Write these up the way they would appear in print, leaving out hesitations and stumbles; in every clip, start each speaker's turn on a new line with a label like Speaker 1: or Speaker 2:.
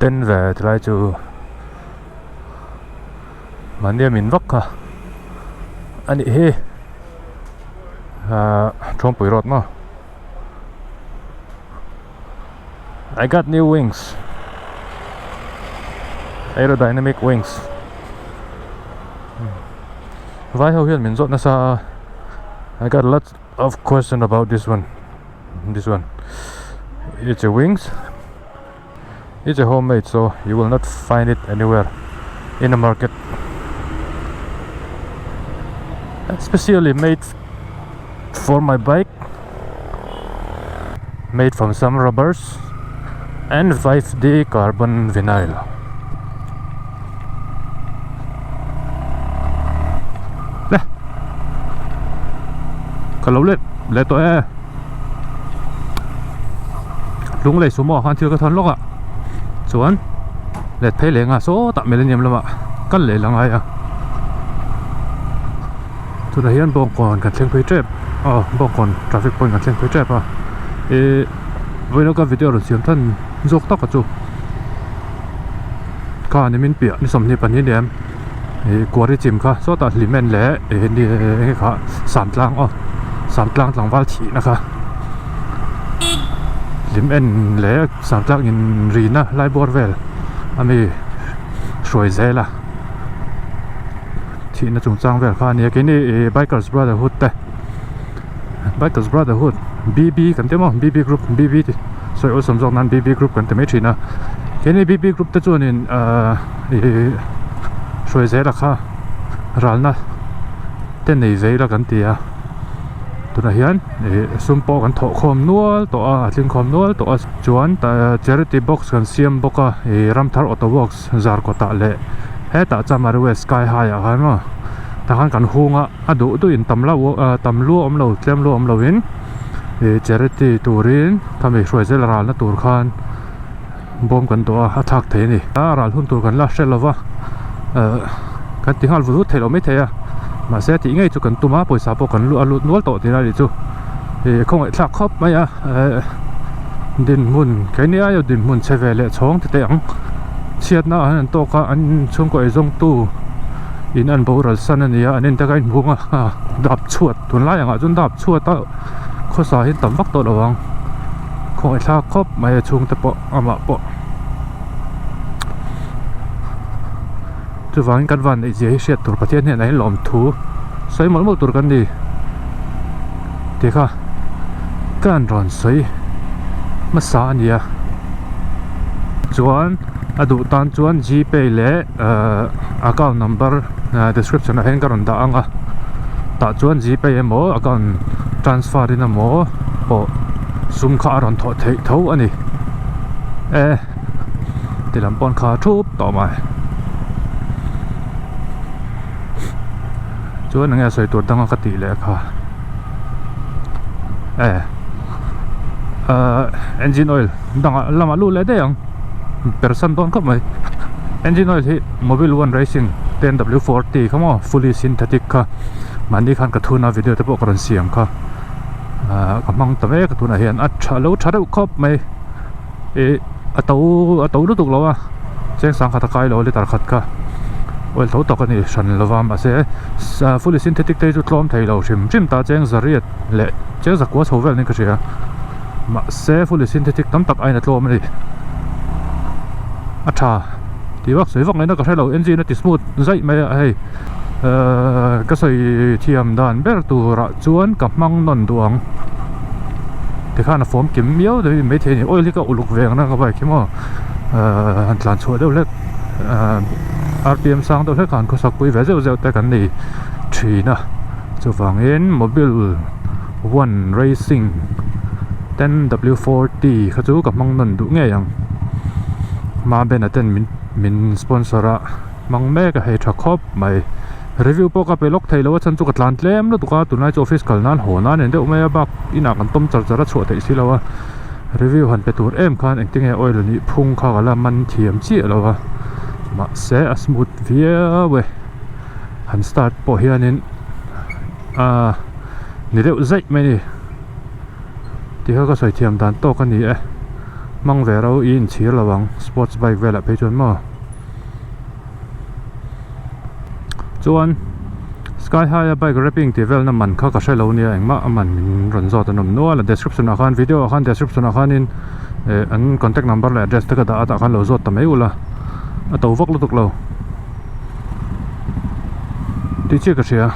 Speaker 1: pen về thì lại chú mà niệm mình vóc à anh ấy trong bụi rột mà I got new wings, aerodynamic wings. Vai hậu hiện mình rộn là sao? I got a lot of question about this one. It's a wings. It's a homemade, so you will not find it anywhere in the market. Especially made for my bike. Made from some rubbers and 5D carbon vinyl. Nè, cả lâu lên tôi lúc này số mỏ hoàn chưa có thon lốc ạ. Chuẩn lệ thấy lệ ngà số tạm mấy lên lắm ạ. Cắt lệ là ngay à. Tôi đã hiện bong còn cả trên quay trip. Bong còn traffic point cả trên quay trip à. Với nó có video rồi xem thân dốc tóc à chú. Cả này mình bịa đi sắm này bản như em. Qua đi chìm cả số ta limen lệ đi cả sắm lang lang val chỉ nè cả. Limen lệ sắm lang in rina lai bor vel. Ami soi dễ là. Chỉ nó trùng trang vel cả này cái này Bikers Brotherhood đây. Bikers Brotherhood BB kan temo BB group BB so also some nan BB group kan teme china kene BB group ta chuanin soi ze la kha ralna ten nei ze la kan tia tuna hian sumpo kan tho khom nual to a tling khom nual to a chuan ta charity box kan siam boka ramthar auto works zar ko ta le he ta chamaru sky high a ma ta kan hunga adu tu in tamlu omlo tlemlo omlo in charity turin kami soi zel ral na tur khan bom kan to athak the ni ral hun tur kan la shelova kan ti hal vu thelo me the ma se ti ngai chu kan tuma poisa po kan lu alu nual to ti na ri chu khong ai thak khop mai din mun cái này ayo din mun cheve le chong te ang chiat na an to ka an chung ko ezong tu in an boral san ania anin ta kain bunga dap chuat tun lai anga chun dap chuat ta khosa hin tam vak to lawang khong ai thak khop mai chung te po ama po chu wang kan van ei je siat tur pathian ne nai lom thu sai mol tur kan ni te kha kan ron sai ma sa ania chuan adu tan chuan GPay le account number description a hen karon da anga ta chuan GPay emo account transfer in amo po sum kha ron tho thei tho ani tilam pon kha thup to mai chuan anga soi tur danga ka ti le kha engine oil danga lama lu le de yang person don khop mai engine oil hi Mobil 1 Racing 10W40 kamo fully synthetic kha mani khan ka thuna video te po karon siam kha kamang tame ka thuna hian a thalo thadau khop mai atau lu tuk lawa cheng sang kha ta kai lo le tar khat ka oil tho to ka ni shan lova ma se fully synthetic te chu tlom thei lo chim ta cheng zariat le cheng zakwa chovel ni ka ria ma se fully synthetic tam tak aina tlom ni acha ti wak soi wak nei na ka thelo engine ti smooth zai mai ai ka soi thiam dan ber tu ra chuan ka mang non duang te khana form kim miao de me the ni oil ka uluk veng na ka bai kimo an tlan chho deuh le RPM sang deuh le kan ko sak pui ve zeu te kan ni thina chu wangin Mobil 1 Racing 10W40 kha chu ka mang non du nge yang ma ben aten min sponsora mang me ka he tha khop mai review po ka pelok thailo chan chu ka tlan tlem lo tuka tunai chu office kal nan hona nen de umaya bak ina kan tom char chara chho thei silawa review han pe tur em khan engting he oil ni phung kha gala man thiam chi lawa ma se a smooth via we han start po hianin ni reu zai mai ni ti ha ka soi thiam dan to ka ni mang về đâu in chỉ là bằng sports bike về lại phải chuẩn mà chuan Sky High bike wrapping thì vel na man kha ka shelo nia engma man min ron zo tanom no la description akhan video akhan description akhan in an contact number la address ta ka da ata khan lo zot ta mai ula ato vok lu tuk lo ti che ka sia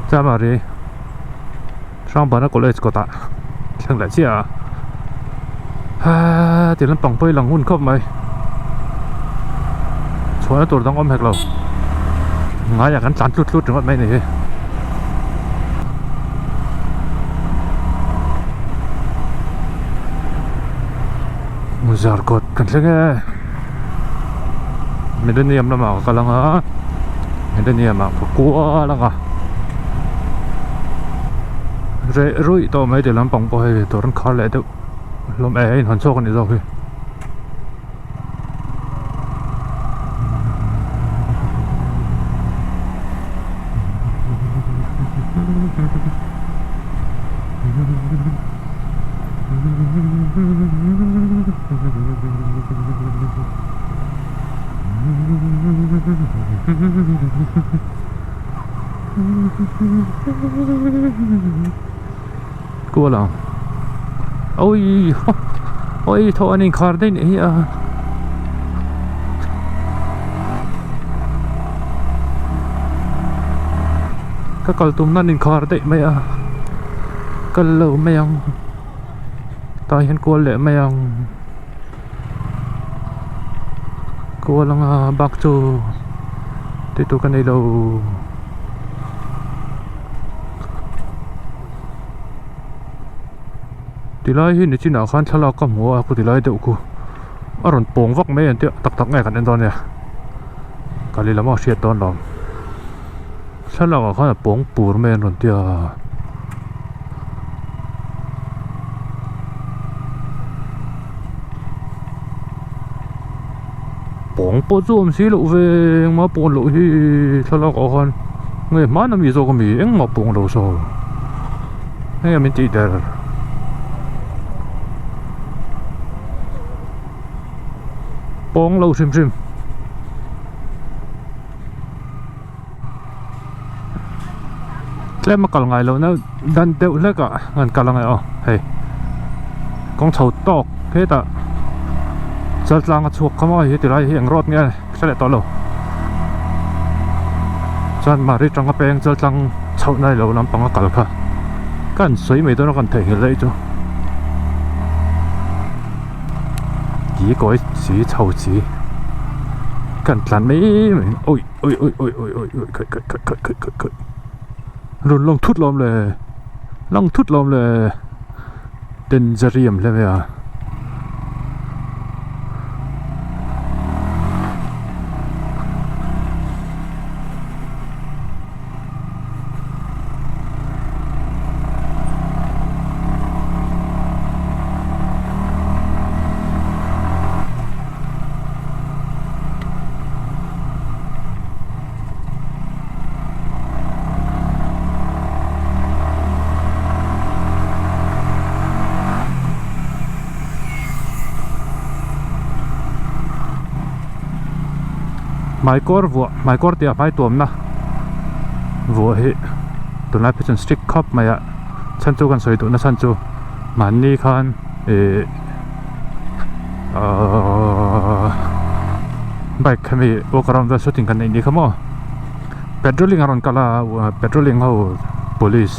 Speaker 1: cha ma ri sang ba na college ko ta thang la chia ha ti lan pang poi lang hun khop mai chuaตัวต้องอมแหกเราง่ายอย่างนั้นสั่นลุดๆถึงว่าไม่เนี่ยมุจาร์กดกันเลยไม่ได้เนียมละมากกันละงะไม่ได้เนียมมากกลัวละงะเรื่อยๆตัวไม่เดี๋ยวลำปังไปตัวนั้นขาดเลยเดี๋ยวลมแอร์หันโชกันอีกรอบพี่กลัวเหรอโอ้ยโอ้ยโทอันนี้ขาดได้เนี่ยก็กอลตุ่มนั่นนี่ขาดได้ไหมก็เลิกไม่ยังตายเห็นกลัวเลยไม่ยังกลัวลังบักจูติดตัวกันในเราทีไรเห็นในจีน่าขันทะเลาะกับหัวกูทีไรเดี๋ยวกูอารมณ์โป่งวักไม่เห็นเดี๋ยวตักไงกันในตอนเนี้ยกาลีละมั่วเชียตอนหลอมฉันเราขันโป่งปูร์ไม่เห็นเดี๋ยวโป่งปวดจุ่มสิลูกเวงมาปวดลูกที่ฉันเราขันเงี้ยมันมีโซก็มีเอ็งมาโป่งเราโซ่เฮ้ยมันจีเดอร์ปองเราซิมแล้วมากลางไงเราเนี่ยดันเดียวเล็กอ่ะงั้นกลางไงอ๋อเฮ้ยกองเฉาตอกเฮ้ยแต่จะลางกระชวกเขาว่าเฮ้ยติไรเฮ้ยยังรอดเงี้ยใช่เลยตอนเราจานมาริจังกระเปงจะลางเฉาในเราลำปังกะกะค่ะกันสวยไม่ต้องกันเถียงเลยจ้ะ幾個紙臭紙，跟爛尾明，佢，亂浪突浪咧，浪突浪咧，定จะเรียมเลยไหมอ่ะไม่กอร์วัวไม่กอร์ที่ไปตัวมันนะวัวเฮตัวนั้นเป็นสติ๊กคัพมาอ่ะฉันจูกันสวยตัวนั้นฉันจูมันนี่คันไปแค่มีโอกาสเราสุดทิ้งกันในนี้ครับมั้งเพโตรลิงอารอนกาลาเพโตรลิงเขา police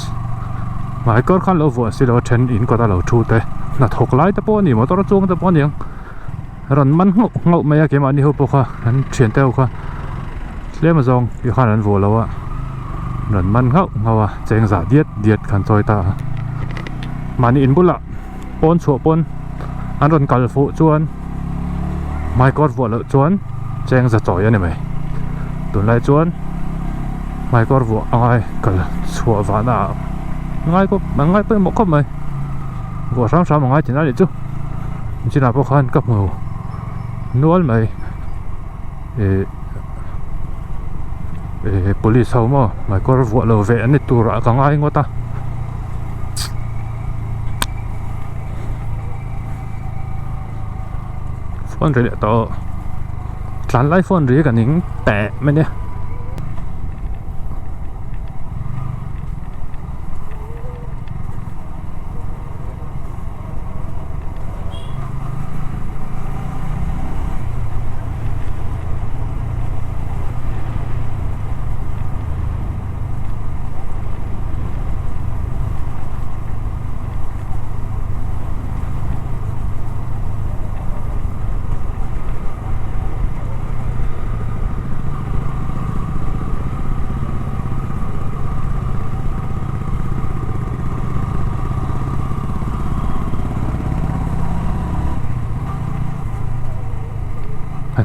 Speaker 1: ไม่กอร์คันเราวัวสิเราเชนอินก็ได้เราชูแต่น่าถกไล่ตะปอนี่มอเตอร์จูงตะปอนี่รันมันเงาไม่อยากเก็บอันนี้หัวปกค่ะนั้นเฉียนเต้าค่ะเลี้ยมาซองอยู่ข้างนั้นวัวแล้วอะรันมันเงาอะเจงจ่าเดียดขันซอยตามันอินบุละปนชัวปนอันรันกัลฟูจวนไม่กอดวัวแล้วจวนเจงจะจ่อยยังไงตัวไหนจวนไม่กอดวัวอะไรกัลชัวฟ้าหน้าง่ายก็มันง่ายไปหมดก็ไม่วัวซ้ำมันง่ายที่ไหนดิจูจีน่าพวกขันกับมือนัวไหมpolice เขามาไม่ก็รู้ว่าเราเวรนี่ตัวระกังไงก็ตา phone rồi to chán lấy phone rồi cả những tệ mấy nè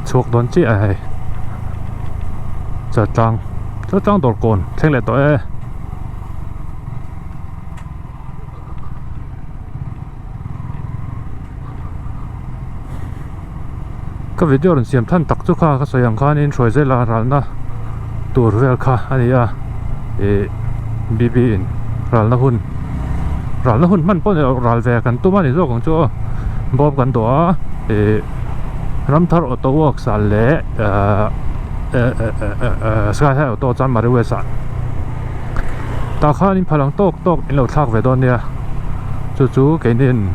Speaker 1: chuộc đón chị ấy cho trăng đột cồn thêm lại tội cái video lần xem thân tắc chút kha cái sợi kha nên soi dây là rալ na tour vel kha anh à bb in rալ na hun man pon rալ về kan tu man ni zo kong cho bob kan to Ramthar Auto Works alle Sky High Auto chan mari we sa ta kha in phalang tok in lo thak ve don nia chu ke nin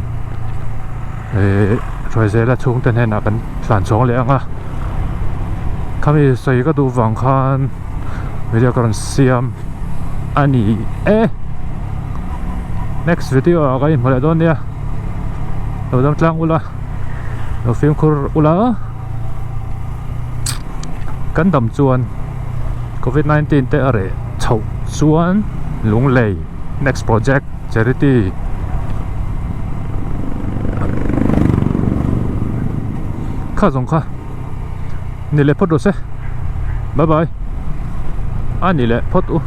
Speaker 1: roi ze la chung ten hena kan tlan chong le anga kami soi ka du wang khan video kan siam ani next video ka in mole don nia lo dam tlang ula lo film khur ula kan dam chuan COVID-19 te are chau chuan lung lei next project charity kha zong kha ni le phot do se bye bye ani le phot u